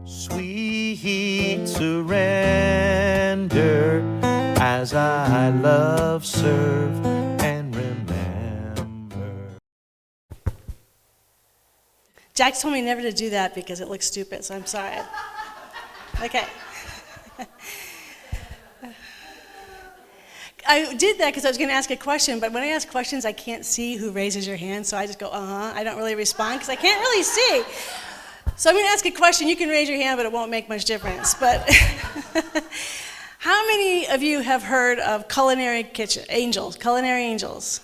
Sweet surrender as I love, serve, and remember. Jack told me never to do that because it looks stupid, so I'm sorry. Okay. I did that because I was going to ask a question, but when I ask questions, I can't see who raises your hand, so I just go, I don't really respond because I can't really see. So I'm going to ask a question. You can raise your hand, but it won't make much difference. But how many of you have heard of culinary angels?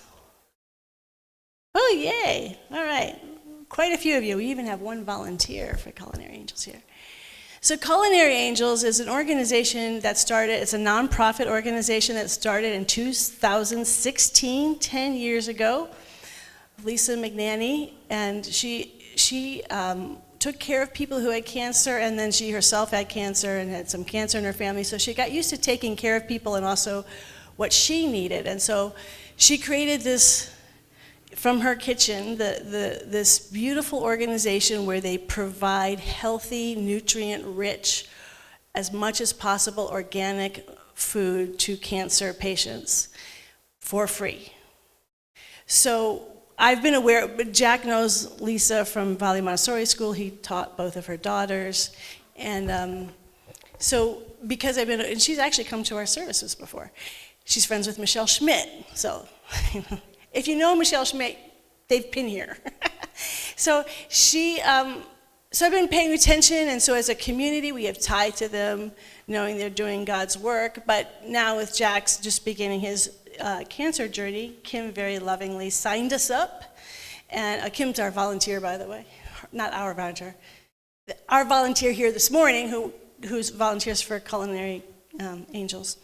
Oh, yay. All right. Quite a few of you. We even have one volunteer for Culinary Angels here. So Culinary Angels is an organization that started, it's a nonprofit organization that started in 2016, 10 years ago. Lisa McNanny, and she took care of people who had cancer, and then she herself had cancer and had some cancer in her family, so she got used to taking care of people and also what she needed. And so she created this, from her kitchen, this beautiful organization where they provide healthy, nutrient-rich, as much as possible, organic food to cancer patients for free. So I've been aware, but Jack knows Lisa from Valley Montessori School. He taught both of her daughters. And so because and she's actually come to our services before. She's friends with Michelle Schmidt. So if you know Michelle Schmidt, they've been here. So so I've been paying attention, and so as a community, we have tied to them, knowing they're doing God's work. But now with Jack's just beginning his cancer journey, Kim very lovingly signed us up. And Kim's our volunteer, by the way. Not our volunteer. Our volunteer here this morning, who's volunteers for Culinary Angels.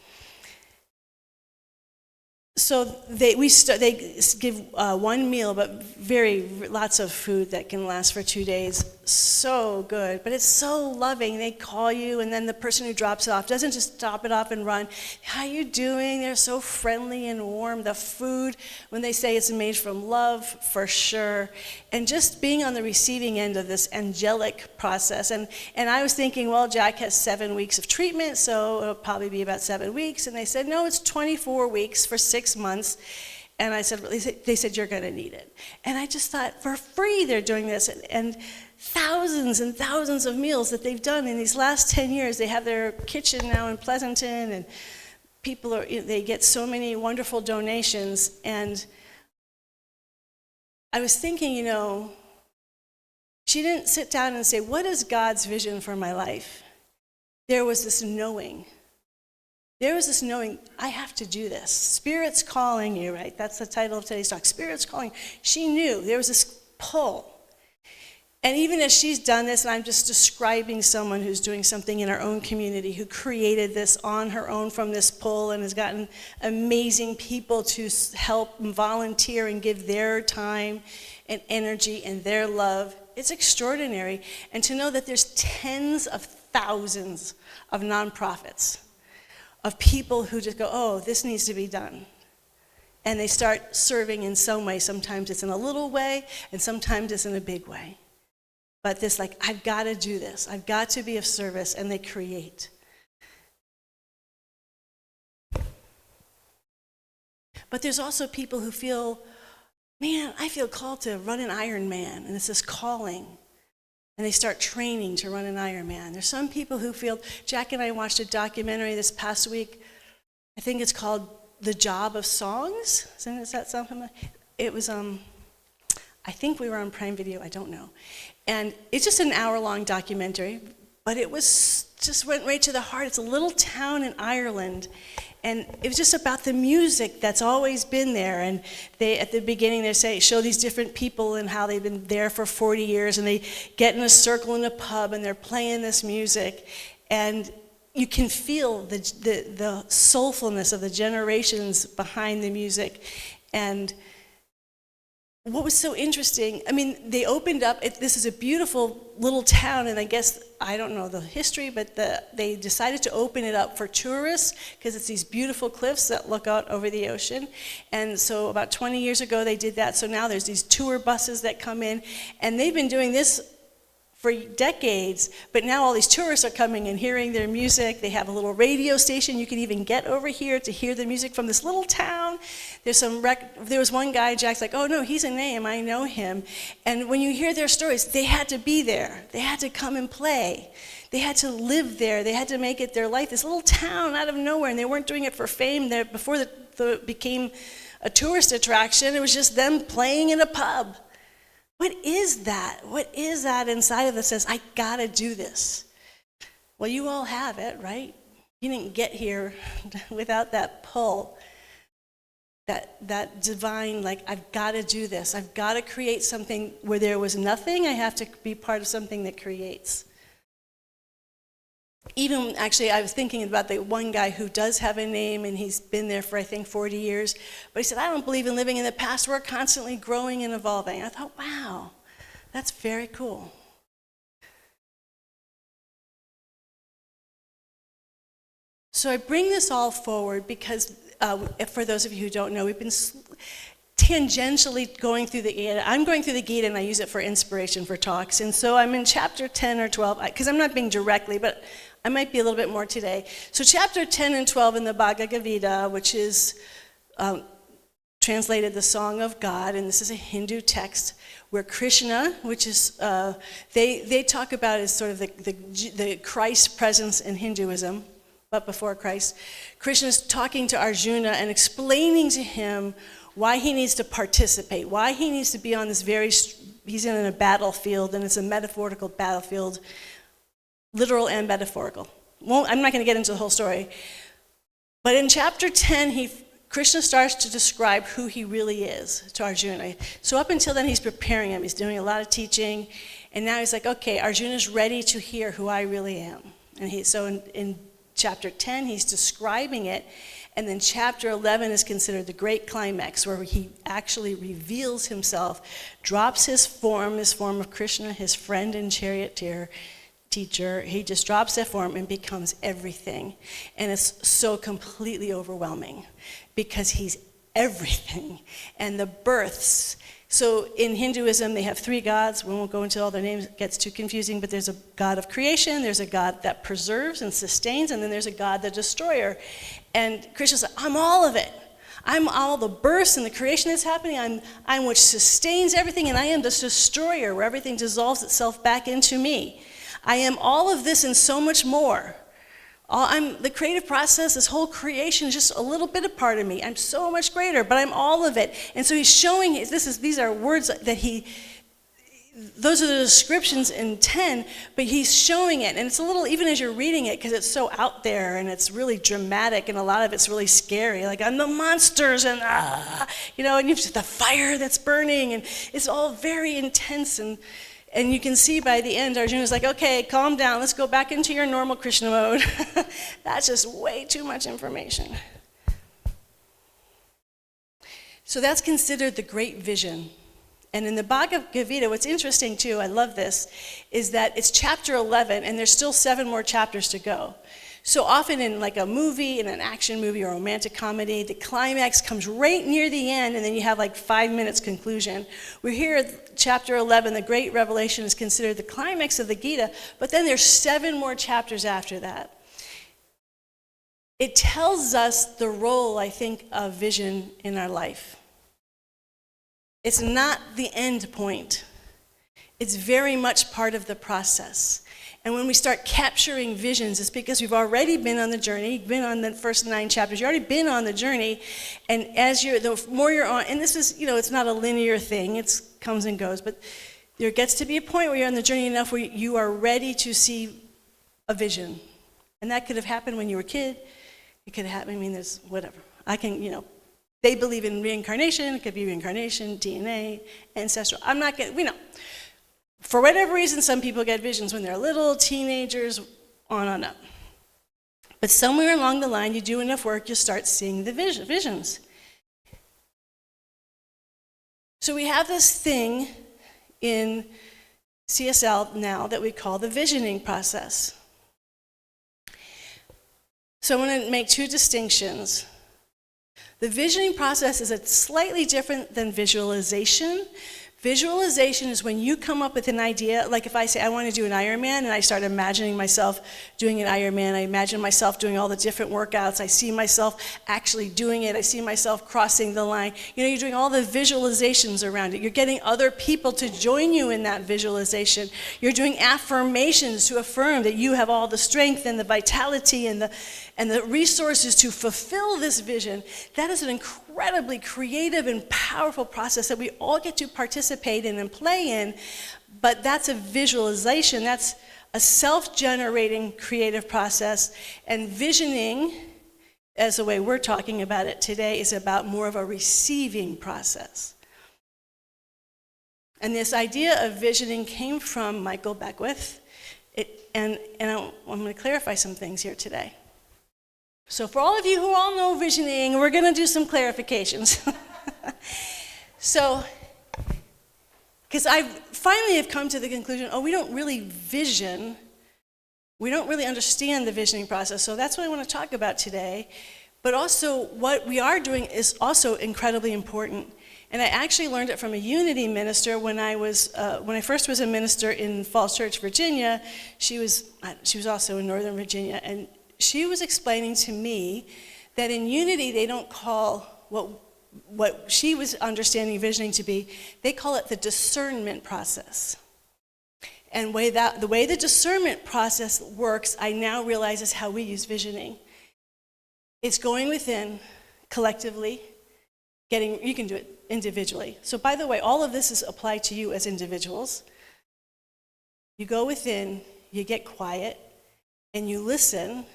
So they give one meal, but lots of food that can last for 2 days. So good, but it's so loving. They call you, and then the person who drops it off doesn't just drop it off and run. How you doing? They're so friendly and warm. The food, when they say it's made from love, for sure. And just being on the receiving end of this angelic process. And I was thinking, well, Jack has 7 weeks of treatment, so it'll probably be about 7 weeks. And they said, no, it's 24 weeks for 6 months. And I said, they said, you're going to need it. And I just thought, for free they're doing this. And thousands and thousands of meals that they've done in these last 10 years. They have their kitchen now in Pleasanton, and they get so many wonderful donations. And I was thinking, she didn't sit down and say, what is God's vision for my life? There was this knowing. I have to do this. Spirit's calling you, right? That's the title of today's talk. Spirit's calling. She knew there was this pull. And even as she's done this, and I'm just describing someone who's doing something in our own community, who created this on her own from this pull and has gotten amazing people to help and volunteer and give their time and energy and their love. It's extraordinary. And to know that there's tens of thousands of nonprofits, of people who just go, oh, this needs to be done. And they start serving in some way. Sometimes it's in a little way, and sometimes it's in a big way. But this, I've got to do this. I've got to be of service, and they create. But there's also people who feel, man, I feel called to run an Ironman, and it's this calling. And they start training to run an Ironman. There's some people who feel, Jack and I watched a documentary this past week. I think it's called The Job of Songs. Does that sound familiar? It was, I think we were on Prime Video, I don't know. And it's just an hour-long documentary, but it was just went right to the heart. It's a little town in Ireland, and it was just about the music that's always been there. And they, at the beginning, they show these different people and how they've been there for 40 years, and they get in a circle in a pub, and they're playing this music, and you can feel the soulfulness of the generations behind the music. And what was so interesting, they opened up, this is a beautiful little town, and I don't know the history, but they decided to open it up for tourists because it's these beautiful cliffs that look out over the ocean. And so about 20 years ago they did that, so now there's these tour buses that come in, and they've been doing this for decades, but now all these tourists are coming and hearing their music. They have a little radio station. You can even get over here to hear the music from this little town. There was one guy, Jack's like, oh no, he's a name, I know him. And when you hear their stories, they had to be there. They had to come and play. They had to live there. They had to make it their life. This little town out of nowhere, and they weren't doing it for fame. Before it became a tourist attraction, it was just them playing in a pub. What is that? What is that inside of us that says, I gotta do this? Well, you all have it, right? You didn't get here without that pull, that divine, like, I've gotta do this. I've gotta create something where there was nothing. I have to be part of something that creates. Even, actually, I was thinking about the one guy who does have a name, and he's been there for, I think, 40 years. But he said, I don't believe in living in the past. We're constantly growing and evolving. I thought, wow, that's very cool. So I bring this all forward because, for those of you who don't know, we've been tangentially going through the Gita. I'm going through the Gita, and I use it for inspiration for talks. And so I'm in chapter 10 or 12, because I'm not being directly, but I might be a little bit more today. So chapter 10 and 12 in the Bhagavad Gita, which is translated the Song of God, and this is a Hindu text, where Krishna, which is, they talk about as sort of the Christ presence in Hinduism, but before Christ. Krishna's talking to Arjuna and explaining to him why he needs to participate, why he needs to be on this he's in a battlefield, and it's a metaphorical battlefield, literal and metaphorical. I'm not going to get into the whole story. But in chapter 10, Krishna starts to describe who he really is to Arjuna. So up until then, he's preparing him. He's doing a lot of teaching. And now he's like, okay, Arjuna's ready to hear who I really am. And in chapter 10, he's describing it. And then chapter 11 is considered the great climax, where he actually reveals himself, drops his form of Krishna, his friend and charioteer, teacher. He just drops that form and becomes everything. And it's so completely overwhelming because he's everything. And the births. So in Hinduism, they have three gods. We won't go into all their names, it gets too confusing, but there's a god of creation, there's a god that preserves and sustains, and then there's a god, the destroyer. And Krishna said, I'm all of it. I'm all the births and the creation that's happening. I'm which sustains everything, and I am the destroyer, where everything dissolves itself back into me. I am all of this and so much more. The creative process, this whole creation is just a little bit of part of me. I'm so much greater, but I'm all of it. And so he's showing, these are words that those are the descriptions in 10, but he's showing it. And it's a little, even as you're reading it, because it's so out there and it's really dramatic and a lot of it's really scary. Like, I'm the monsters and and you've the fire that's burning, and it's all very intense. And you can see by the end, Arjuna's like, okay, calm down. Let's go back into your normal Krishna mode. That's just way too much information. So that's considered the great vision. And in the Bhagavad Gita, what's interesting too, I love this, is that it's chapter 11, and there's still 7 more chapters to go. So often in like a movie, in an action movie or a romantic comedy, the climax comes right near the end, and then you have like 5 minutes conclusion. We're here at chapter 11, the great revelation is considered the climax of the Gita, but then there's 7 more chapters after that. It tells us the role, I think, of vision in our life. It's not the end point. It's very much part of the process. And when we start capturing visions, it's because we've already been on the journey, been on the first 9 chapters. You've already been on the journey, and the more you're on, and this is, it's not a linear thing, it comes and goes, but there gets to be a point where you're on the journey enough where you are ready to see a vision. And that could have happened when you were a kid. It could have happened, there's whatever. They believe in reincarnation. It could be reincarnation, DNA, ancestral. I'm not going to, for whatever reason, some people get visions when they're little, teenagers, on up. But somewhere along the line, you do enough work, you start seeing the visions. So we have this thing in CSL now that we call the visioning process. So I'm going to make 2 distinctions. The visioning process is slightly different than visualization, Visualization is when you come up with an idea, like if I say I want to do an Ironman and I start imagining myself doing an Ironman, I imagine myself doing all the different workouts, I see myself actually doing it, I see myself crossing the line. You're doing all the visualizations around it. You're getting other people to join you in that visualization. You're doing affirmations to affirm that you have all the strength and the vitality and the resources to fulfill this vision. That is an incredibly creative and powerful process that we all get to participate in and play in, but that's a visualization. That's a self-generating creative process, and visioning, as the way we're talking about it today, is about more of a receiving process. And this idea of visioning came from Michael Beckwith, and I'm going to clarify some things here today. So for all of you who all know visioning, we're going to do some clarifications. So, because I finally have come to the conclusion, we don't really vision. We don't really understand the visioning process. So that's what I want to talk about today. But also what we are doing is also incredibly important. And I actually learned it from a Unity minister when I first was a minister in Falls Church, Virginia. She was also in Northern Virginia, and she was explaining to me that in Unity they don't call what she was understanding visioning to be, they call it the discernment process. And the way the discernment process works, I now realize is how we use visioning. It's going within collectively, you can do it individually. So by the way, all of this is applied to you as individuals. You go within, you get quiet, and you listen,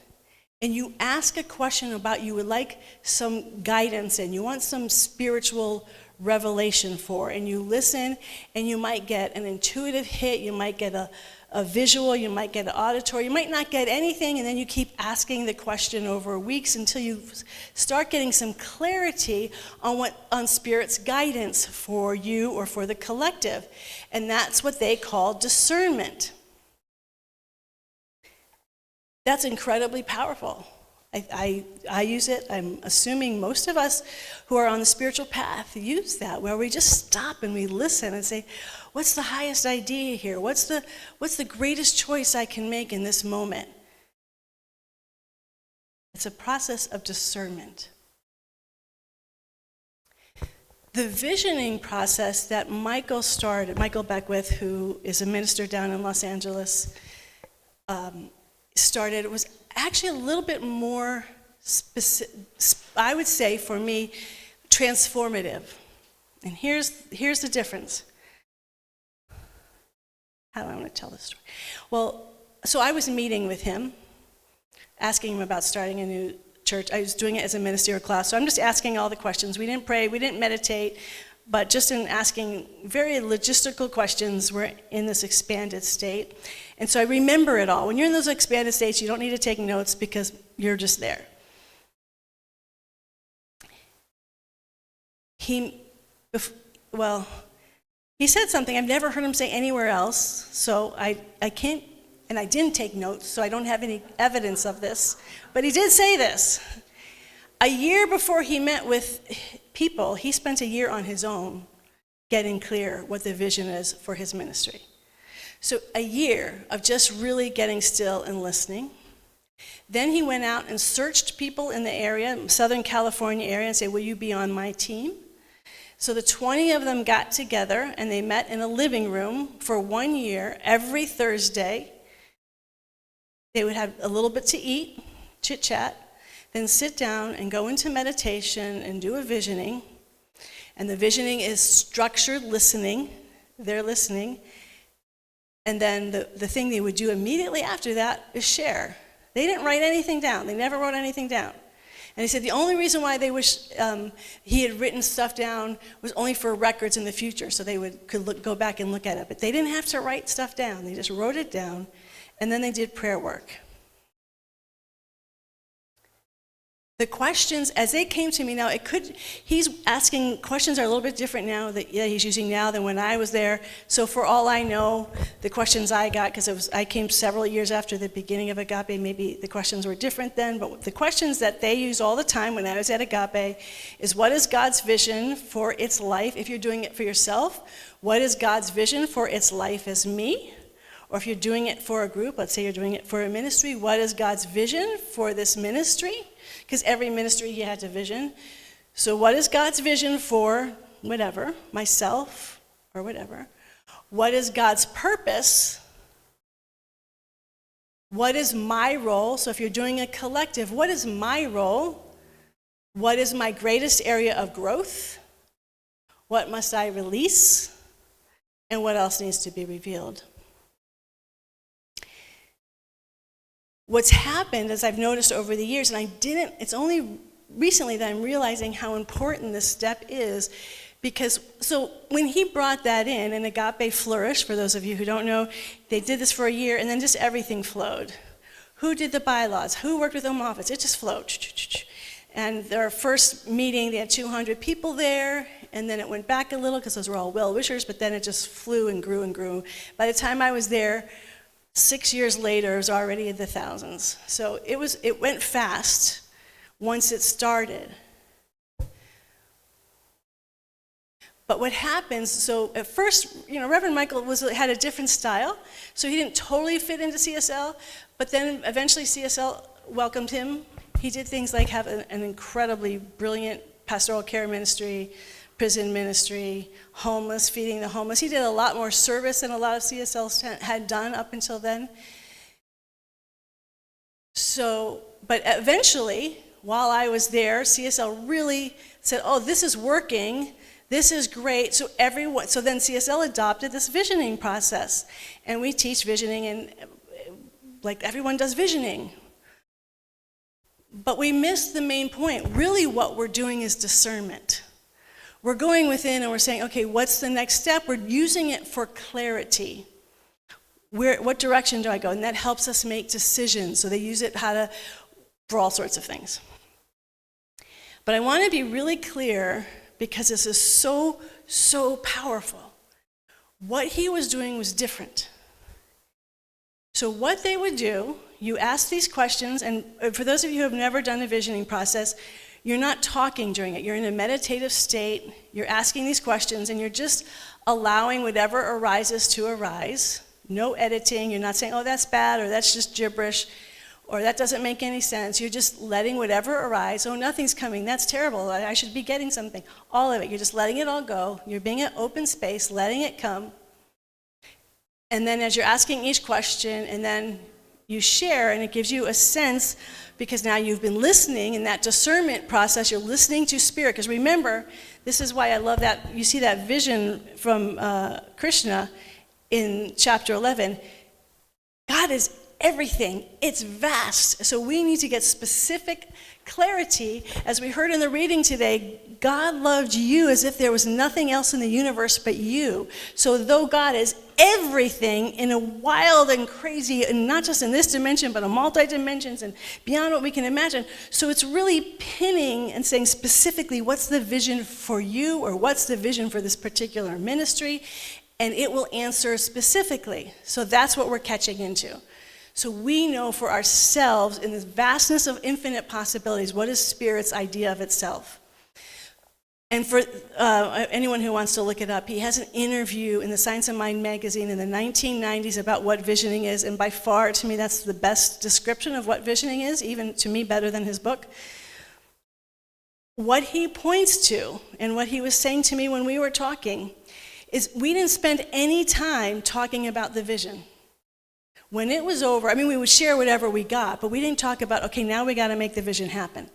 and you ask a question about you would like some guidance in, you want some spiritual revelation for, and you listen, and you might get an intuitive hit, you might get a visual, you might get an auditory, you might not get anything, and then you keep asking the question over weeks until you start getting some clarity on Spirit's guidance for you or for the collective. And that's what they call discernment. That's incredibly powerful. I use it. I'm assuming most of us who are on the spiritual path use that, where we just stop and we listen and say, what's the highest idea here? What's the greatest choice I can make in this moment? It's a process of discernment. The visioning process that Michael Beckwith, who is a minister down in Los Angeles, started, was actually a little bit more specific, I would say for me, transformative. And here's the difference. How do I want to tell this story? Well, so I was meeting with him, asking him about starting a new church. I was doing it as a ministerial class, so I'm just asking all the questions. We didn't pray, we didn't meditate, but just in asking very logistical questions, we're in this expanded state. And so I remember it all. When you're in those expanded states, you don't need to take notes because you're just there. He said something I've never heard him say anywhere else, so I can't, and I didn't take notes, so I don't have any evidence of this, but he did say this. A year before he met with people, he spent a year on his own getting clear what the vision is for his ministry. So a year of just really getting still and listening. Then he went out and searched people in the area, Southern California area, and said, will you be on my team? So the 20 of them got together and they met in a living room for 1 year. Every Thursday, they would have a little bit to eat, chit-chat, then sit down and go into meditation and do a visioning. And the visioning is structured listening. They're listening. And then the thing they would do immediately after that is share. They didn't write anything down. They never wrote anything down. And he said the only reason why they wish he had written stuff down was only for records in the future, so they could go back and look at it. But they didn't have to write stuff down. They just wrote it down, and then they did prayer work. the questions, as they came to me now, he's asking questions are a little bit different now that he's using now than when I was there. So for all I know, the questions I got, because I came several years after the beginning of Agape, maybe the questions were different then, but the questions that they use all the time when I was at Agape is, what is God's vision for its life if you're doing it for yourself? What is God's vision for its life as me? Or if you're doing it for a group, let's say you're doing it for a ministry, what is God's vision for this ministry? Because every ministry he had a vision. So what is God's vision for whatever, myself or whatever? What is God's purpose? What is my role? So if you're doing a collective, what is my role? What is my greatest area of growth? What must I release? And what else needs to be revealed? What's happened, as I've noticed over the years, and it's only recently that I'm realizing how important this step is, because, so when he brought that in, and Agape flourished, for those of you who don't know, they did this for a year, and then just everything flowed. Who did the bylaws? Who worked with home office? It just flowed. And their first meeting, they had 200 people there, and then it went back a little, because those were all well-wishers, but then it just flew and grew and grew. By the time I was there, 6 years later, it was already in the thousands. So it went fast once it started. But what happens, so at first, Reverend Michael had a different style, so he didn't totally fit into CSL, but then eventually CSL welcomed him. He did things like have an incredibly brilliant pastoral care ministry, prison ministry, homeless, feeding the homeless. He did a lot more service than a lot of CSLs had done up until then. So, but eventually, while I was there, CSL really said, oh, this is working, this is great. So then CSL adopted this visioning process. And we teach visioning, and like everyone does visioning. But we missed the main point. Really what we're doing is discernment. We're going within and we're saying, okay, what's the next step? We're using it for clarity. What direction do I go? And that helps us make decisions. So they use it for all sorts of things. But I want to be really clear, because this is so, so powerful. What he was doing was different. So what they would do, you ask these questions, and for those of you who have never done a visioning process, you're not talking during it. You're in a meditative state. You're asking these questions, and you're just allowing whatever arises to arise. No editing. You're not saying, oh, that's bad, or that's just gibberish, or that doesn't make any sense. You're just letting whatever arise. Oh, nothing's coming. That's terrible. I should be getting something. All of it. You're just letting it all go. You're being in open space, letting it come. And then as you're asking each question, and then you share, and it gives you a sense, because now you've been listening in that discernment process, you're listening to spirit. Because remember, this is why I love that, you see that vision from Krishna in chapter 11. God is everything. It's vast. So we need to get specific clarity. As we heard in the reading today, God loved you as if there was nothing else in the universe but you. So though God is everything in a wild and crazy, and not just in this dimension, but in multi-dimensions and beyond what we can imagine. So it's really pinning and saying specifically, what's the vision for you, or what's the vision for this particular ministry? And it will answer specifically. So that's what we're catching into. So we know for ourselves, in this vastness of infinite possibilities, what is Spirit's idea of itself. And for anyone who wants to look it up, he has an interview in the Science of Mind magazine in the 1990s about what visioning is, and by far, to me, that's the best description of what visioning is, even to me better than his book. What he points to, and what he was saying to me when we were talking, is we didn't spend any time talking about the vision. When it was over, we would share whatever we got, but we didn't talk about, okay, now we got to make the vision happen.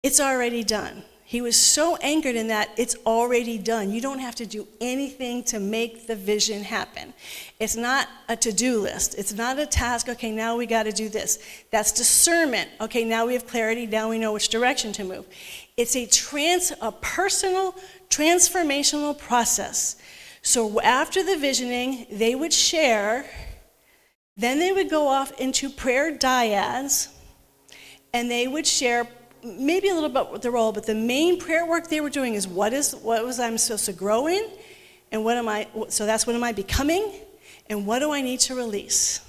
It's already done. He was so anchored in that it's already done. You don't have to do anything to make the vision happen. It's not a to-do list. It's not a task, okay, now we got to do this. That's discernment. Okay, now we have clarity, now we know which direction to move. It's a personal, transformational process. So after the visioning, they would share. Then they would go off into prayer dyads, and they would share maybe a little bit with the role, but the main prayer work they were doing is what was I'm supposed to grow in, and what am I becoming, and what do I need to release?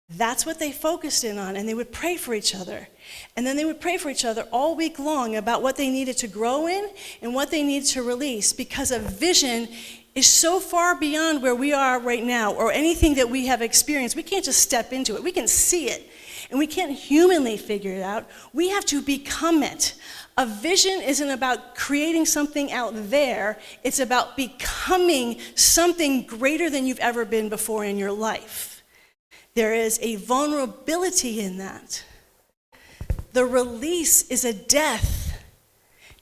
That's what they focused in on, and they would pray for each other. And then they would pray for each other all week long about what they needed to grow in and what they needed to release, because a vision is so far beyond where we are right now or anything that we have experienced. We can't just step into it. We can see it, and we can't humanly figure it out. We have to become it. A vision isn't about creating something out there. It's about becoming something greater than you've ever been before in your life. There is a vulnerability in that. The release is a death.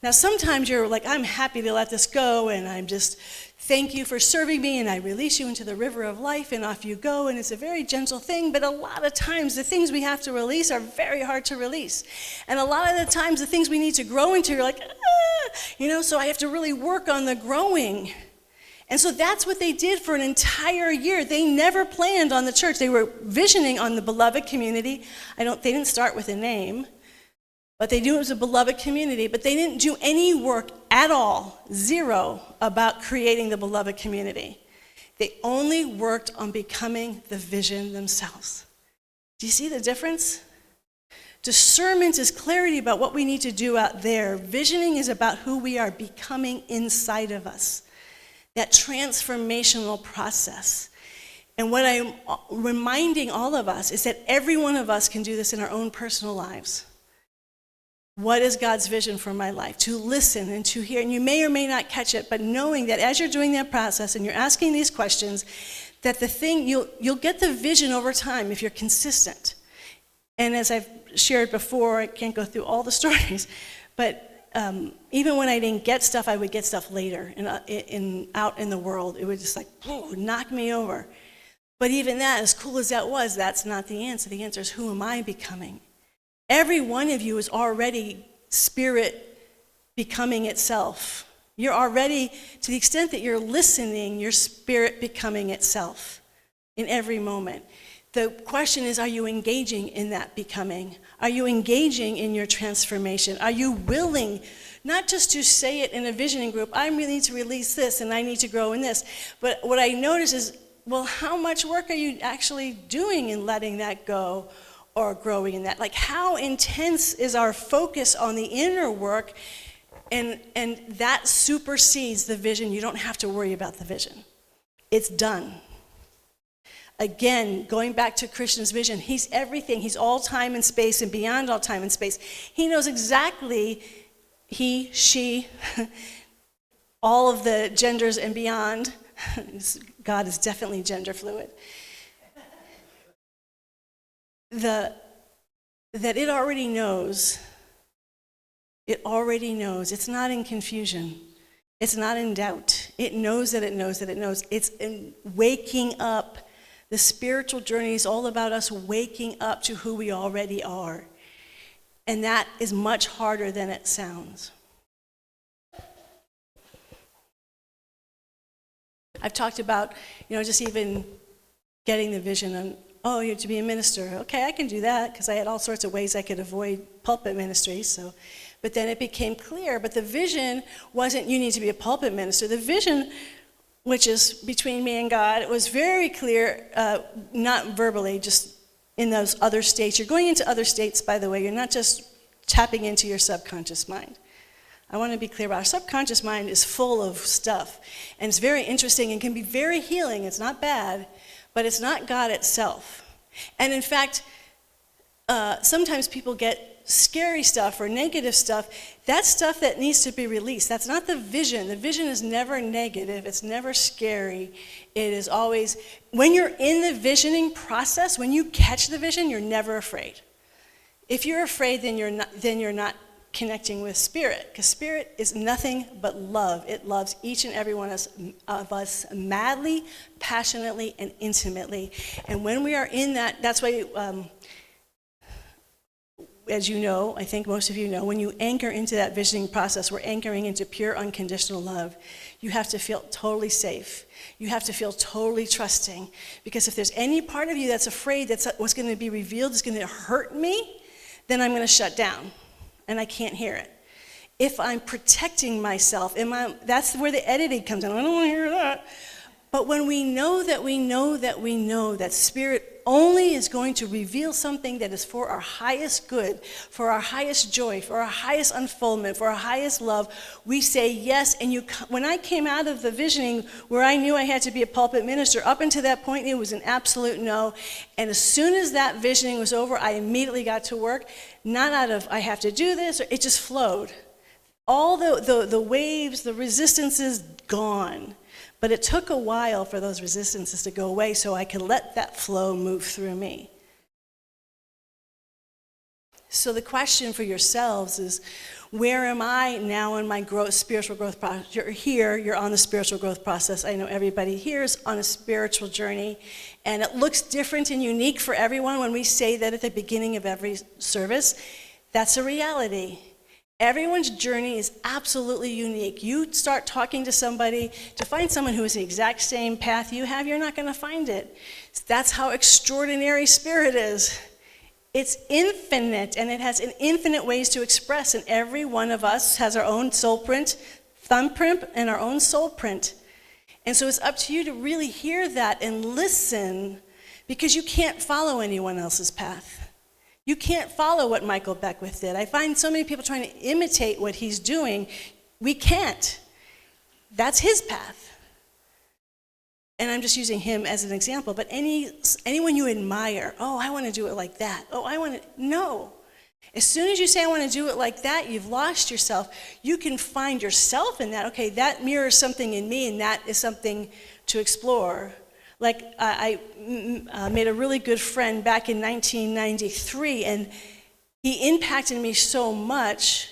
Now, sometimes you're like, I'm happy to let this go, and I'm just, thank you for serving me, and I release you into the river of life, and off you go, and it's a very gentle thing, but a lot of times the things we have to release are very hard to release. And a lot of the times the things we need to grow into, you're like, so I have to really work on the growing. And so that's what they did for an entire year. They never planned on the church. They were visioning on the beloved community. They didn't start with a name, but they knew it was a beloved community, but they didn't do any work at all, zero, about creating the beloved community. They only worked on becoming the vision themselves. Do you see the difference? Discernment is clarity about what we need to do out there. Visioning is about who we are becoming inside of us. That transformational process. And what I'm reminding all of us is that every one of us can do this in our own personal lives. What is God's vision for my life? To listen and to hear. And you may or may not catch it, but knowing that as you're doing that process and you're asking these questions, that you'll get the vision over time if you're consistent. And as I've shared before, I can't go through all the stories, but even when I didn't get stuff, I would get stuff later out in the world. It would just knock me over. But even that, as cool as that was, that's not the answer. The answer is, who am I becoming? Every one of you is already spirit becoming itself. You're already, to the extent that you're listening, your spirit becoming itself in every moment. The question is, are you engaging in that becoming? Are you engaging in your transformation? Are you willing, not just to say it in a visioning group, I really need to release this and I need to grow in this, but what I notice is, well, how much work are you actually doing in letting that go or growing in that? Like, how intense is our focus on the inner work, and that supersedes the vision. You don't have to worry about the vision. It's done. Again, going back to Krishna's vision, he's everything. He's all time and space and beyond all time and space. He knows exactly, he, she, all of the genders and beyond. God is definitely gender fluid. That it already knows. It already knows. It's not in confusion. It's not in doubt. It knows that it knows that it knows. It's in waking up. The spiritual journey is all about us waking up to who we already are. And that is much harder than it sounds. I've talked about, just even getting the vision on, you're to be a minister. Okay, I can do that, because I had all sorts of ways I could avoid pulpit ministry. But then it became clear, but the vision wasn't you need to be a pulpit minister. The vision, which is between me and God, it was very clear, not verbally, just in those other states. You're going into other states, by the way. You're not just tapping into your subconscious mind. I want to be clear about our subconscious mind is full of stuff, and it's very interesting and can be very healing. It's not bad, but it's not God itself. And in fact, sometimes people get scary stuff or negative stuff. That's stuff that needs to be released. That's not the vision. The vision is never negative. It's never scary. It is always, when you're in the visioning process, when you catch the vision, you're never afraid. If you're afraid, then you're not connecting with spirit, because spirit is nothing but love. It loves each and every one of us madly, passionately, and intimately. And when we are in that, that's why as you know, I think most of you know, when you anchor into that visioning process, we're anchoring into pure unconditional love. You have to feel totally safe. You have to feel totally trusting. Because if there's any part of you that's afraid that what's going to be revealed is going to hurt me, then I'm going to shut down. and I can't hear it. If I'm protecting myself, that's where the editing comes in. I don't want to hear that. But when we know that Spirit only is going to reveal something that is for our highest good, for our highest joy, for our highest unfoldment, for our highest love, we say yes. And when I came out of the visioning where I knew I had to be a pulpit minister, up until that point it was an absolute no. And as soon as that visioning was over, I immediately got to work, not out of I have to do this, or it just flowed. All the waves, the resistances, gone. But it took a while for those resistances to go away so I could let that flow move through me. So the question for yourselves is, where am I now in my spiritual growth process? You're here, you're on the spiritual growth process. I know everybody here is on a spiritual journey, and it looks different and unique for everyone when we say that at the beginning of every service. That's a reality. Everyone's journey is absolutely unique. You start talking to somebody, to find someone who is the exact same path you have, you're not going to find it. That's how extraordinary Spirit is. It's infinite, and it has infinite ways to express, and every one of us has our own soul print, thumbprint, and our own soul print. And so it's up to you to really hear that and listen, because you can't follow anyone else's path. You can't follow what Michael Beckwith did. I find so many people trying to imitate what he's doing. We can't. That's his path. And I'm just using him as an example. But anyone you admire, oh, I want to do it like that. Oh, no. As soon as you say, I want to do it like that, you've lost yourself. You can find yourself in that. Okay, that mirrors something in me, and that is something to explore. Like, I made a really good friend back in 1993, and he impacted me so much,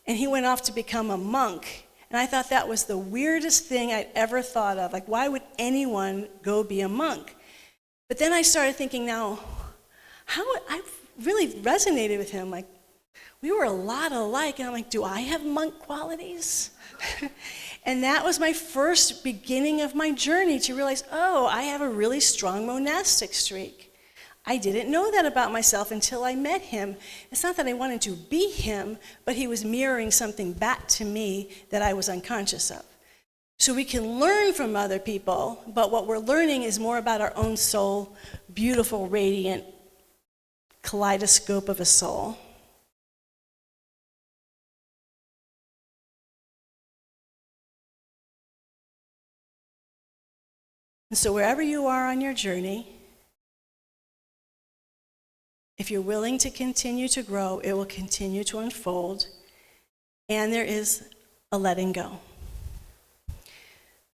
and he went off to become a monk. And I thought that was the weirdest thing I'd ever thought of. Like, why would anyone go be a monk? But then I started thinking, now, I really resonated with him. Like, we were a lot alike, and I'm like, do I have monk qualities? And that was my first beginning of my journey to realize, oh, I have a really strong monastic streak. I didn't know that about myself until I met him. It's not that I wanted to be him, but he was mirroring something back to me that I was unconscious of. So we can learn from other people, but what we're learning is more about our own soul, beautiful, radiant kaleidoscope of a soul. And so wherever you are on your journey, if you're willing to continue to grow, it will continue to unfold, and there is a letting go.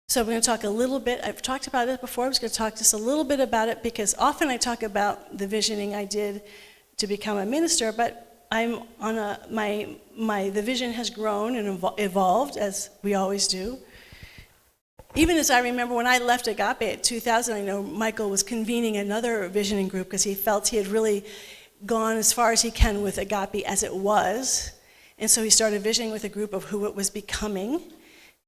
So we're going to talk a little bit. I've talked about it before. I was going to talk just a little bit about it because often I talk about the visioning I did to become a minister, but I'm on the vision has grown and evolved, as we always do. Even as I remember when I left Agape at 2000, I know Michael was convening another visioning group because he felt he had really gone as far as he can with Agape as it was. And so he started visioning with a group of who it was becoming.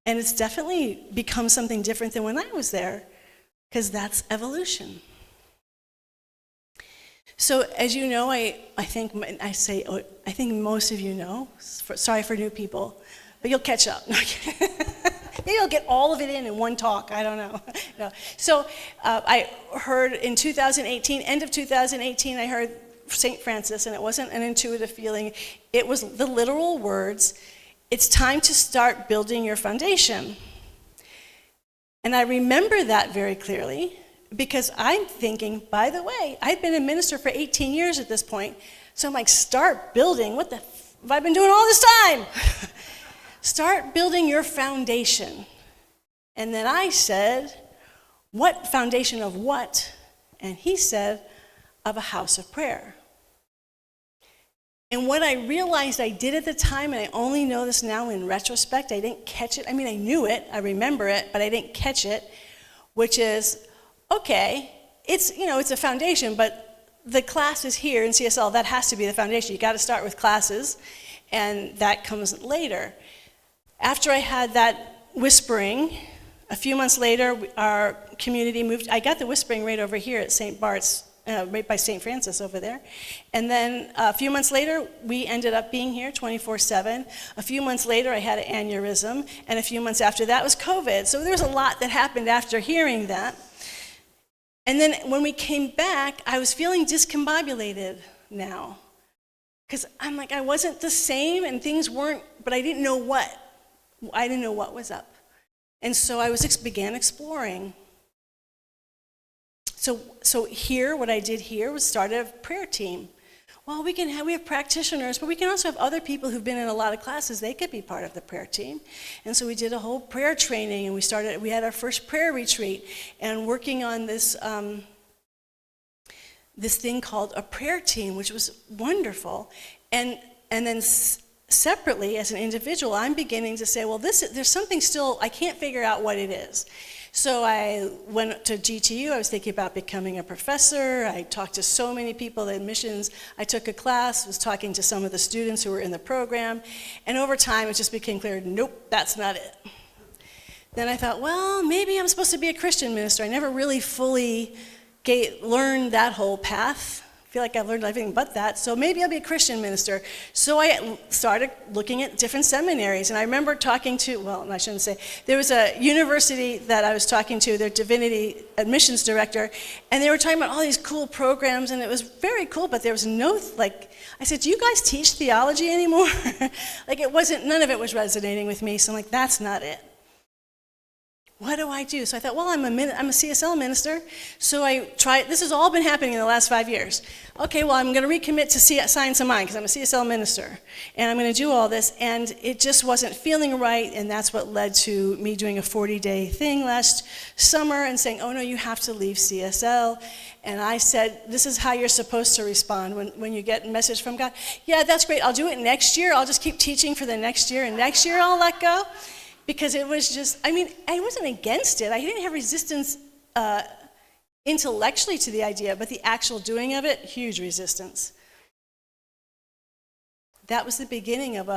And it's definitely become something different than when I was there, because that's evolution. So as you know, I think most of you know, sorry for new people, but you'll catch up. Maybe I'll get all of it in one talk. I don't know. No. So I heard in 2018, end of 2018, I heard St. Francis, and it wasn't an intuitive feeling. It was the literal words, it's time to start building your foundation. And I remember that very clearly because I'm thinking, by the way, I've been a minister for 18 years at this point. So I'm like, start building. What the have I been doing all this time? Start building your foundation. And then I said, what foundation of what? And he said, of a house of prayer. And what I realized I did at the time, and I only know this now in retrospect, I didn't catch it. I mean, I knew it, I remember it, but I didn't catch it, which is, okay, it's a foundation, but the class is here in CSL. That has to be the foundation. You got to start with classes, and that comes later. After I had that whispering, a few months later, our community moved. I got the whispering right over here at St. Bart's right by St. Francis over there. And then a few months later, we ended up being here 24/7. A few months later, I had an aneurysm, and a few months after that was COVID. So there was a lot that happened after hearing that. And then when we came back, I was feeling discombobulated now. Because I'm like, I wasn't the same, and things weren't, but I didn't know what. I didn't know what was up. And so I began exploring. So here, what I did here was start a prayer team. Well, we have practitioners, but we can also have other people who've been in a lot of classes. They could be part of the prayer team. And so we did a whole prayer training, and we had our first prayer retreat, and working on this this thing called a prayer team, which was wonderful. And then separately, as an individual, I'm beginning to say, well, there's something still, I can't figure out what it is. So I went to GTU. I was thinking about becoming a professor. I talked to so many people at admissions. I took a class, was talking to some of the students who were in the program. And over time, it just became clear, nope, that's not it. Then I thought, well, maybe I'm supposed to be a Christian minister. I never really fully learned that whole path. I feel like I've learned everything but that, so maybe I'll be a Christian minister. So I started looking at different seminaries, and I remember talking to, well, I shouldn't say, there was a university that I was talking to, their divinity admissions director, and they were talking about all these cool programs, and it was very cool, but there was no, I said, do you guys teach theology anymore? None of it was resonating with me, so I'm like, that's not it. What do I do? So I thought, well, I'm a CSL minister, so I tried. This has all been happening in the last 5 years. Okay, well, I'm going to recommit to Science of Mind because I'm a CSL minister, and I'm going to do all this, and it just wasn't feeling right, and that's what led to me doing a 40-day thing last summer and saying, oh, no, you have to leave CSL. And I said, this is how you're supposed to respond when you get a message from God. Yeah, that's great. I'll do it next year. I'll just keep teaching for the next year, and next year I'll let go. Because it was just, I wasn't against it. I didn't have resistance intellectually to the idea, but the actual doing of it, huge resistance. That was the beginning of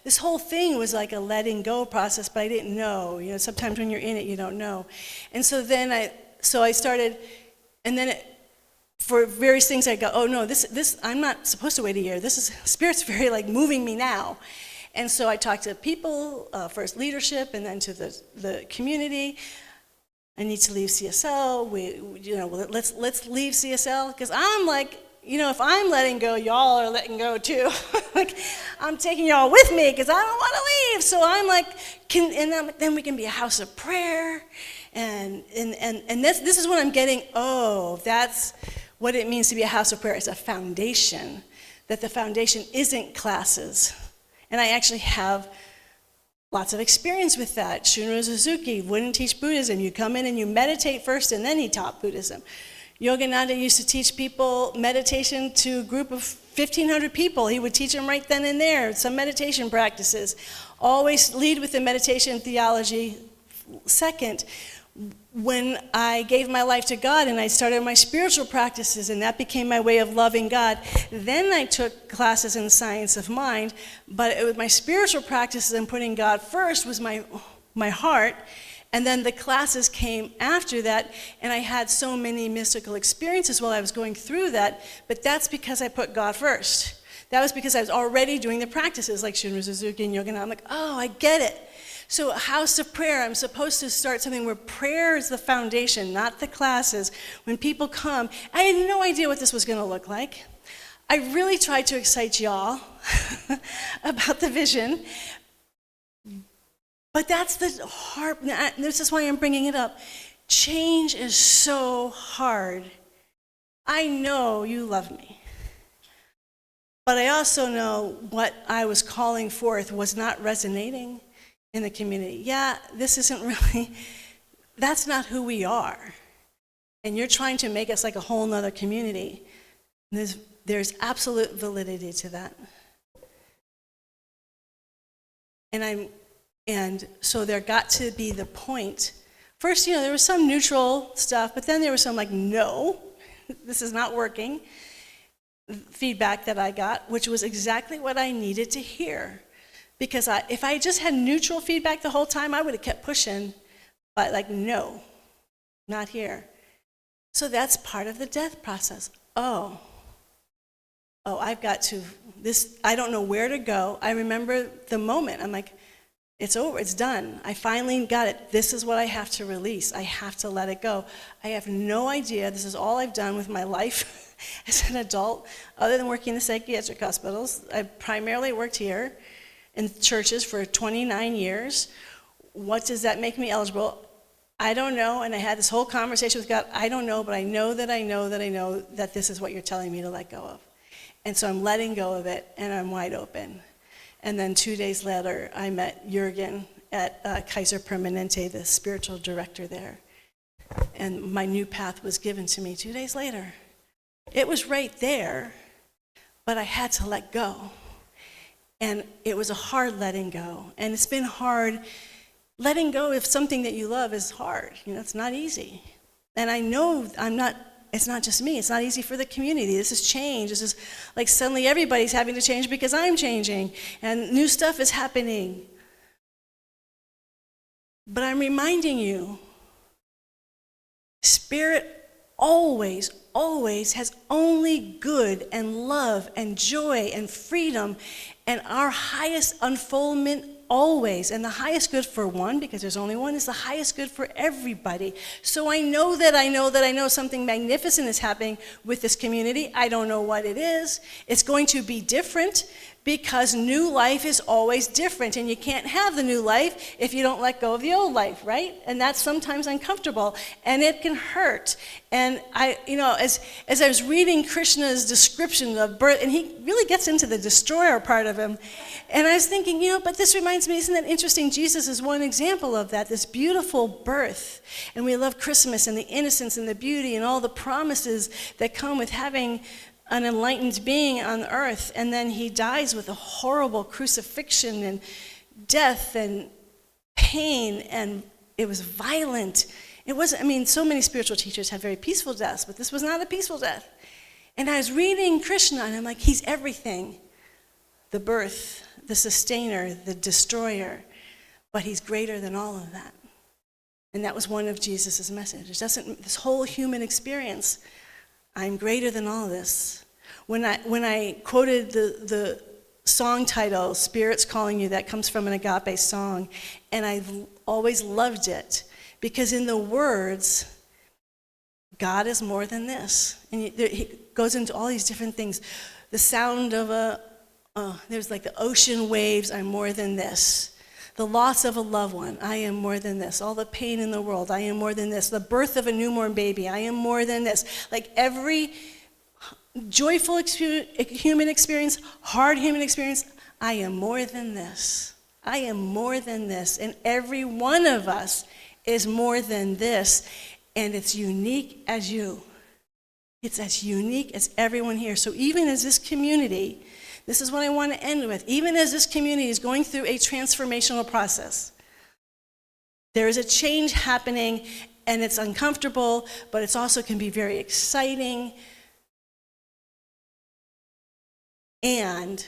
this whole thing was like a letting go process, but I didn't know. You know, sometimes when you're in it, you don't know. And so then I started, and then for various things I go, oh no, this I'm not supposed to wait a year. Spirit's very moving me now. And so I talked to people, first leadership, and then to the community. I need to leave CSL. Let's leave CSL because I'm like, if I'm letting go, y'all are letting go too. I'm taking y'all with me because I don't want to leave. So I'm like, then we can be a house of prayer, and this is what I'm getting. Oh, that's what it means to be a house of prayer. It's a foundation. That the foundation isn't classes. And I actually have lots of experience with that. Shunryu Suzuki wouldn't teach Buddhism. You come in and you meditate first, and then he taught Buddhism. Yogananda used to teach people meditation to a group of 1,500 people. He would teach them right then and there, some meditation practices. Always lead with the meditation theology second. When I gave my life to God and I started my spiritual practices and that became my way of loving God, then I took classes in the Science of Mind, but my spiritual practices and putting God first was my heart, and then the classes came after that, and I had so many mystical experiences while I was going through that, but that's because I put God first. That was because I was already doing the practices like Shunryu Suzuki and Yogananda. I'm like, oh, I get it. So a house of prayer, I'm supposed to start something where prayer is the foundation, not the classes. When people come, I had no idea what this was going to look like. I really tried to excite y'all about the vision. But that's the hard, this is why I'm bringing it up. Change is so hard. I know you love me. But I also know what I was calling forth was not resonating in the community. Yeah, this isn't really, that's not who we are. And you're trying to make us like a whole nother community. There's absolute validity to that. And so there got to be the point. First, there was some neutral stuff, but then there was some no, this is not working feedback that I got, which was exactly what I needed to hear. Because if I just had neutral feedback the whole time, I would have kept pushing, but no, not here. So that's part of the death process. Oh, I've got to, I don't know where to go. I remember the moment. I'm like, it's over, it's done. I finally got it. This is what I have to release. I have to let it go. I have no idea. This is all I've done with my life as an adult, other than working in the psychiatric hospitals. I primarily worked here in churches for 29 years. What does that make me eligible? I don't know, and I had this whole conversation with God. I don't know, but I know that this is what you're telling me to let go of. And so I'm letting go of it, and I'm wide open. And then 2 days later, I met Jürgen at Kaiser Permanente, the spiritual director there. And my new path was given to me 2 days later. It was right there, but I had to let go. And it was a hard letting go. And it's been hard. Letting go of something that you love is hard. It's not easy. And I know it's not just me. It's not easy for the community. This is change. This is like suddenly everybody's having to change because I'm changing. And new stuff is happening. But I'm reminding you, Spirit always has only good and love and joy and freedom and our highest unfoldment always. And the highest good for one, because there's only one, is the highest good for everybody. So I know something magnificent is happening with this community. I don't know what it is. It's going to be different because new life is always different. And you can't have the new life if you don't let go of the old life, right? And that's sometimes uncomfortable. And it can hurt. And as I was reading Krishna's description of birth, and he really gets into the destroyer part of him, and I was thinking, but this reminds me, isn't that interesting? Jesus is one example of that, this beautiful birth. And we love Christmas and the innocence and the beauty and all the promises that come with having an enlightened being on earth. And then he dies with a horrible crucifixion and death and pain, and it was violent. It wasn't, so many spiritual teachers have very peaceful deaths, but this was not a peaceful death. And I was reading Krishna, and I'm like, he's everything. The birth, the sustainer, the destroyer, but he's greater than all of that. And that was one of Jesus' messages. This whole human experience, I'm greater than all of this. When I quoted the song title, Spirit's Calling You, that comes from an agape song, and I've always loved it, because in the words, God is more than this. And he goes into all these different things. The sound of there's like the ocean waves, I'm more than this. The loss of a loved one, I am more than this. All the pain in the world, I am more than this. The birth of a newborn baby, I am more than this. Like every joyful human experience, hard human experience, I am more than this. I am more than this. And every one of us is more than this. And it's unique as you. It's as unique as everyone here. So even as this community, this is what I want to end with. Even as this community is going through a transformational process, there is a change happening, and it's uncomfortable, but it also can be very exciting. And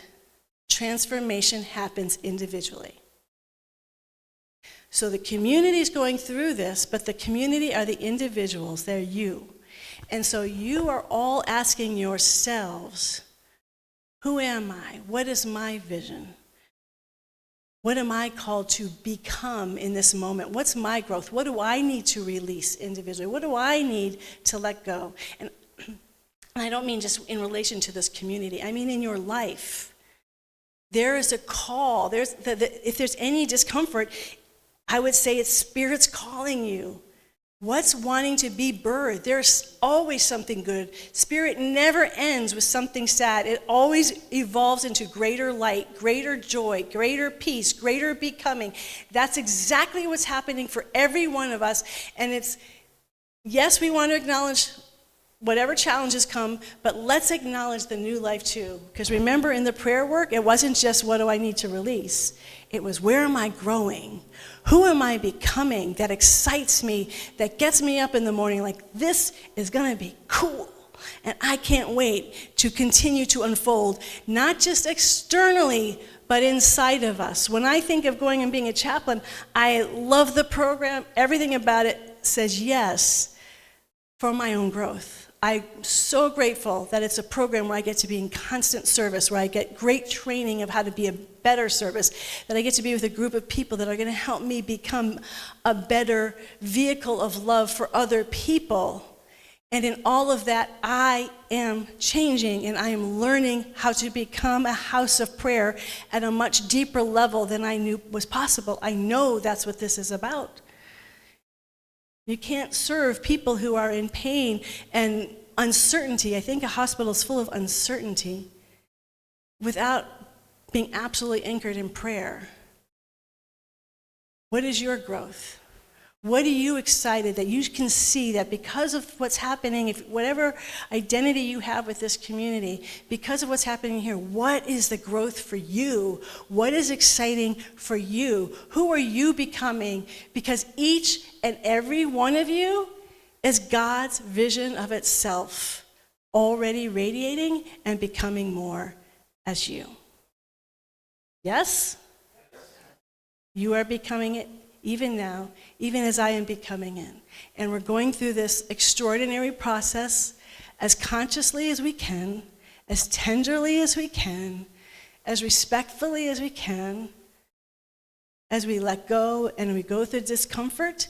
transformation happens individually. So the community is going through this, but the community are the individuals. They're you. And so you are all asking yourselves, who am I? What is my vision? What am I called to become in this moment? What's my growth? What do I need to release individually? What do I need to let go? And I don't mean just in relation to this community. I mean in your life. There is a call. If there's any discomfort, I would say it's Spirit's calling you. What's wanting to be birthed? There's always something good. Spirit never ends with something sad. It always evolves into greater light, greater joy, greater peace, greater becoming. That's exactly what's happening for every one of us. And yes, we want to acknowledge whatever challenges come, but let's acknowledge the new life too. Because remember, in the prayer work, it wasn't just what do I need to release. It was where am I growing? Who am I becoming that excites me, that gets me up in the morning like this is going to be cool. And I can't wait to continue to unfold, not just externally, but inside of us. When I think of going and being a chaplain, I love the program. Everything about it says yes. for my own growth. I'm so grateful that it's a program where I get to be in constant service, where I get great training of how to be a better service, that I get to be with a group of people that are going to help me become a better vehicle of love for other people. And in all of that, I am changing, and I am learning how to become a house of prayer at a much deeper level than I knew was possible. I know that's what this is about. You can't serve people who are in pain and uncertainty. I think a hospital is full of uncertainty without being absolutely anchored in prayer. What is your growth? What are you excited that you can see that because of what's happening, if whatever identity you have with this community, because of what's happening here, what is the growth for you? What is exciting for you? Who are you becoming? Because each and every one of you is God's vision of itself, already radiating and becoming more as you. Yes? You are becoming it. Even now, even as I am becoming it. And we're going through this extraordinary process as consciously as we can, as tenderly as we can, as respectfully as we can, as we let go and we go through discomfort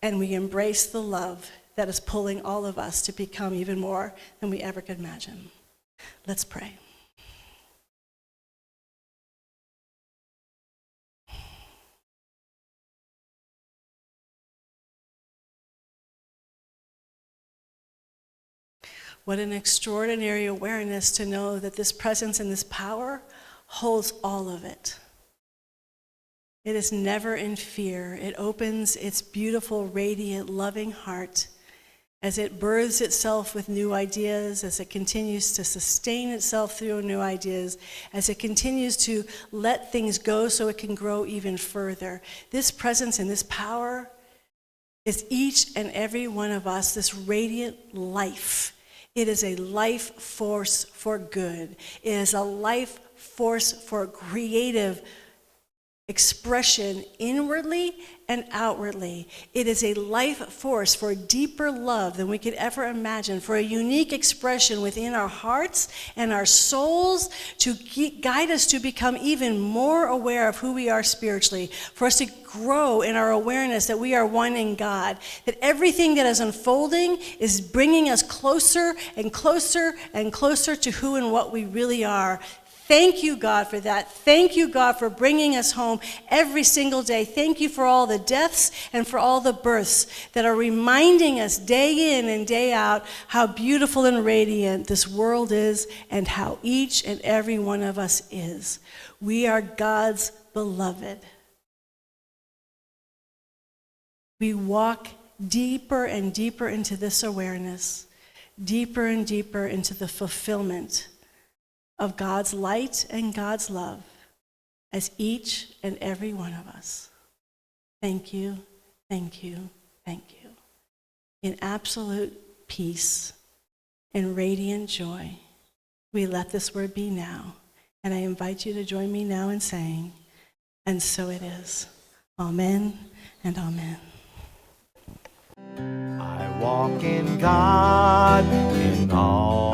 and we embrace the love that is pulling all of us to become even more than we ever could imagine. Let's pray. What an extraordinary awareness to know that this presence and this power holds all of it. It is never in fear. It opens its beautiful, radiant, loving heart as it births itself with new ideas, as it continues to sustain itself through new ideas, as it continues to let things go so it can grow even further. This presence and this power is each and every one of us, this radiant life. It is a life force for good. It is a life force for creative expression inwardly and outwardly. It is a life force for deeper love than we could ever imagine, for a unique expression within our hearts and our souls to guide us to become even more aware of who we are spiritually, for us to grow in our awareness that we are one in God, that everything that is unfolding is bringing us closer and closer and closer to who and what we really are. Thank you, God, for that. Thank you, God, for bringing us home every single day. Thank you for all the deaths and for all the births that are reminding us day in and day out how beautiful and radiant this world is and how each and every one of us is. We are God's beloved. We walk deeper and deeper into this awareness, deeper and deeper into the fulfillment of God's light and God's love as each and every one of us. Thank you, thank you, thank you. In absolute peace and radiant joy, we let this word be now. And I invite you to join me now in saying, and so it is. Amen and amen. I walk in God in all